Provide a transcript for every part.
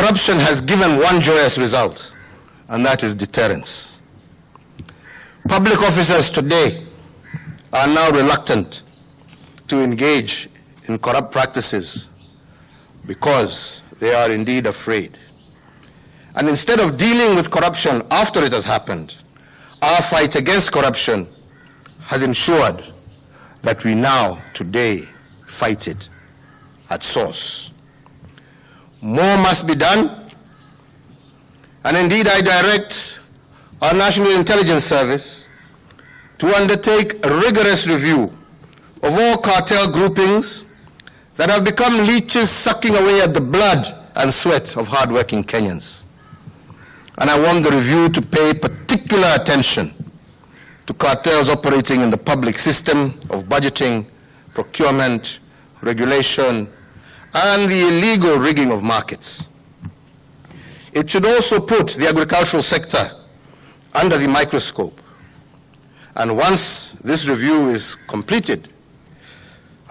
Corruption has given one joyous result, and that is deterrence. Public officers today are now reluctant to engage in corrupt practices because they are indeed afraid. And instead of dealing with corruption after it has happened, our fight against corruption has ensured that we now, today, fight it at source. More must be done, and indeed I direct our National Intelligence Service to undertake a rigorous review of all cartel groupings that have become leeches sucking away at the blood and sweat of hard-working Kenyans. And I want the review to pay particular attention to cartels operating in the public system of budgeting, procurement, regulation, and the illegal rigging of markets. It should also put the agricultural sector under the microscope. And once this review is completed,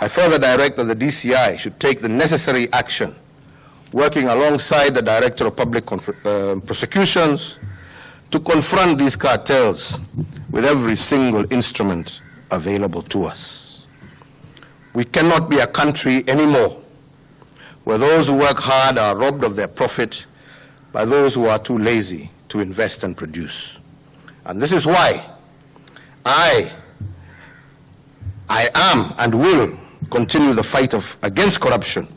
I further direct that the DCI should take the necessary action, working alongside the Director of Public Prosecutions to confront these cartels with every single instrument available to us. We cannot be a country anymore where those who work hard are robbed of their profit by those who are too lazy to invest and produce. And this is why I am and will continue the fight against corruption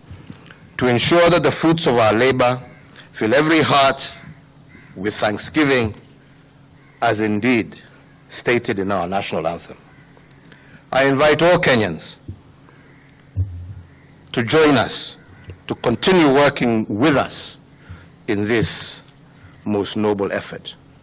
to ensure that the fruits of our labor fill every heart with thanksgiving, as indeed stated in our national anthem. I invite all Kenyans to join us, to continue working with us in this most noble effort.